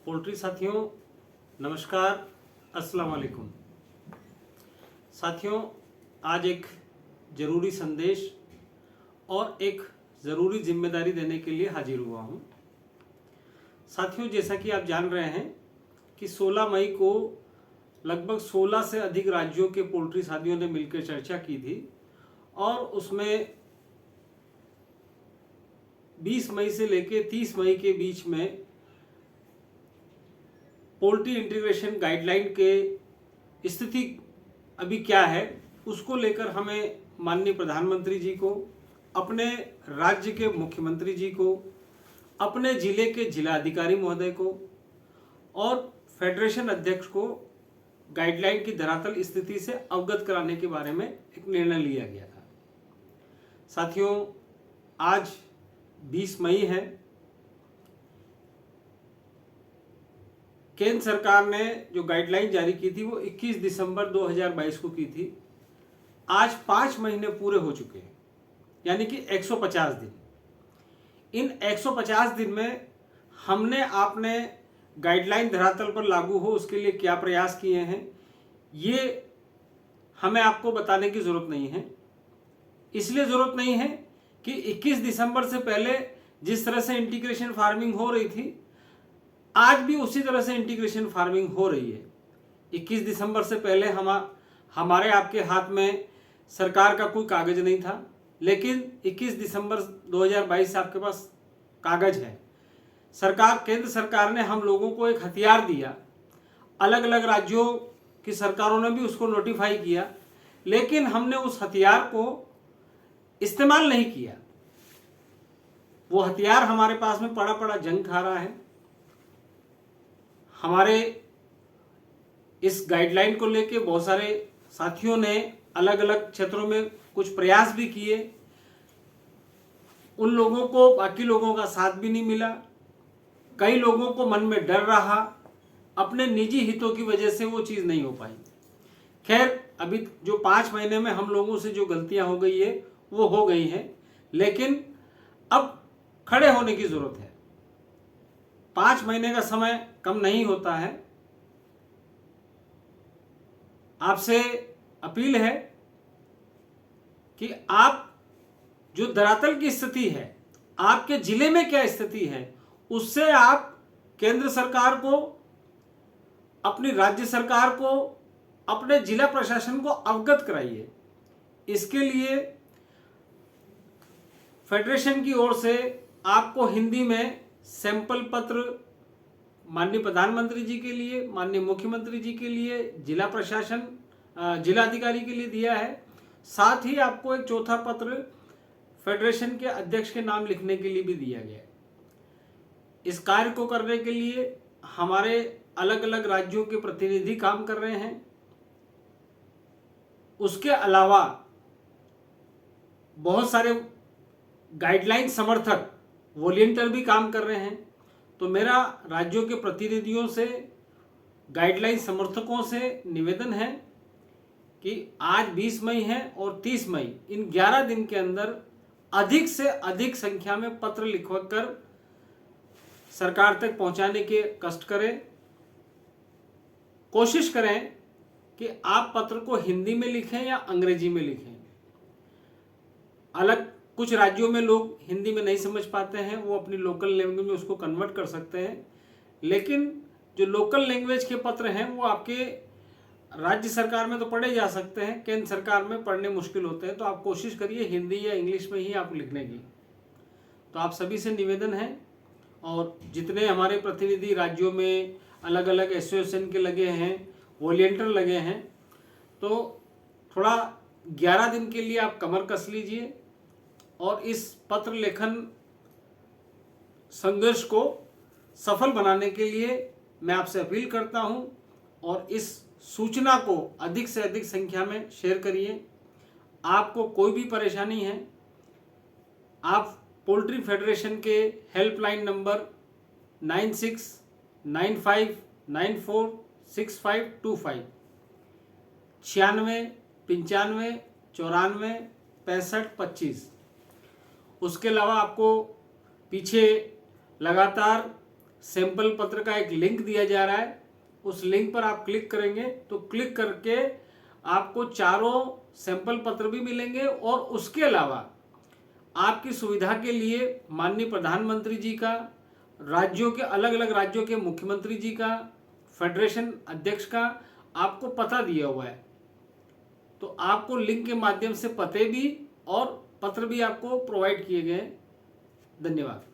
Poultry साथियों नमस्कार, अस्सलाम वालेकुम। साथियों, आज एक ज़रूरी संदेश और एक ज़रूरी जिम्मेदारी देने के लिए हाजिर हुआ हूँ। साथियों, जैसा कि आप जान रहे हैं कि 16 मई को लगभग 16 से अधिक राज्यों के पोल्ट्री साथियों ने मिलकर चर्चा की थी और उसमें 20 मई से लेकर 30 मई के बीच में पोल्ट्री इंटीग्रेशन गाइडलाइन के स्थिति अभी क्या है उसको लेकर हमें माननीय प्रधानमंत्री जी को, अपने राज्य के मुख्यमंत्री जी को, अपने जिले के जिलाधिकारी महोदय को और फेडरेशन अध्यक्ष को गाइडलाइन की धरातल स्थिति से अवगत कराने के बारे में एक निर्णय लिया गया था। साथियों, आज 20 मई है। केंद्र सरकार ने जो गाइडलाइन जारी की थी वो 21 दिसंबर 2022 को की थी। आज 5 महीने पूरे हो चुके हैं, यानी कि 150 दिन। इन 150 दिन में हमने आपने गाइडलाइन धरातल पर लागू हो उसके लिए क्या प्रयास किए हैं, ये हमें आपको बताने की ज़रूरत नहीं है। इसलिए ज़रूरत नहीं है कि 21 दिसंबर से पहले जिस तरह से इंटीग्रेशन फार्मिंग हो रही थी, आज भी उसी तरह से इंटीग्रेशन फार्मिंग हो रही है। 21 दिसंबर से पहले हमारे आपके हाथ में सरकार का कोई कागज नहीं था, लेकिन 21 दिसंबर 2022 से आपके पास कागज है। केंद्र सरकार ने हम लोगों को एक हथियार दिया। अलग अलग राज्यों की सरकारों ने भी उसको नोटिफाई किया, लेकिन हमने उस हथियार को इस्तेमाल नहीं किया। वो हथियार हमारे पास में पड़ा जंग खा रहा है। हमारे इस गाइडलाइन को लेके बहुत सारे साथियों ने अलग अलग क्षेत्रों में कुछ प्रयास भी किए। उन लोगों को बाकी लोगों का साथ भी नहीं मिला। कई लोगों को मन में डर रहा, अपने निजी हितों की वजह से वो चीज़ नहीं हो पाई। खैर, अभी जो 5 महीने में हम लोगों से जो गलतियां हो गई है वो हो गई हैं, लेकिन अब खड़े होने की ज़रूरत है। 5 महीने का समय कम नहीं होता है। आपसे अपील है कि आप जो धरातल की स्थिति है, आपके जिले में क्या स्थिति है, उससे आप केंद्र सरकार को, अपनी राज्य सरकार को, अपने जिला प्रशासन को अवगत कराइए। इसके लिए फेडरेशन की ओर से आपको हिंदी में सैंपल पत्र माननीय प्रधानमंत्री जी के लिए, माननीय मुख्यमंत्री जी के लिए, जिला प्रशासन, जिलाधिकारी के लिए दिया है। साथ ही आपको एक चौथा पत्र फेडरेशन के अध्यक्ष के नाम लिखने के लिए भी दिया गया है। इस कार्य को करने के लिए हमारे अलग अलग राज्यों के प्रतिनिधि काम कर रहे हैं। उसके अलावा बहुत सारे गाइडलाइन समर्थक वॉलंटियर भी काम कर रहे हैं। तो मेरा राज्यों के प्रतिनिधियों से, गाइडलाइन समर्थकों से निवेदन है कि आज 20 मई है और 30 मई, इन 11 दिन के अंदर अधिक से अधिक संख्या में पत्र लिखवाकर सरकार तक पहुंचाने के कष्ट करें। कोशिश करें कि आप पत्र को हिंदी में लिखें या अंग्रेजी में लिखें। कुछ राज्यों में लोग हिंदी में नहीं समझ पाते हैं, वो अपनी लोकल लैंग्वेज में उसको कन्वर्ट कर सकते हैं, लेकिन जो लोकल लैंग्वेज के पत्र हैं वो आपके राज्य सरकार में तो पढ़े जा सकते हैं, केंद्र सरकार में पढ़ने मुश्किल होते हैं। तो आप कोशिश करिए हिंदी या इंग्लिश में ही आप लिखने की। तो आप सभी से निवेदन है, और जितने हमारे प्रतिनिधि राज्यों में अलग अलग एसोसिएशन के लगे हैं, वॉलंटियर लगे हैं, तो थोड़ा 11 दिन के लिए आप कमर कस लीजिए और इस पत्र लेखन संघर्ष को सफल बनाने के लिए मैं आपसे अपील करता हूं, और इस सूचना को अधिक से अधिक संख्या में शेयर करिए। आपको कोई भी परेशानी है, आप पोल्ट्री फेडरेशन के हेल्पलाइन नंबर 9695946525 96 95 94 65 25। उसके अलावा आपको पीछे लगातार सैंपल पत्र का एक लिंक दिया जा रहा है। उस लिंक पर आप क्लिक करेंगे तो क्लिक करके आपको चारों सैंपल पत्र भी मिलेंगे और उसके अलावा आपकी सुविधा के लिए माननीय प्रधानमंत्री जी का, राज्यों के अलग अलग राज्यों के मुख्यमंत्री जी का, फेडरेशन अध्यक्ष का आपको पता दिया हुआ है। तो आपको लिंक के माध्यम से पते भी और पत्र भी आपको प्रोवाइड किए गए हैं। धन्यवाद।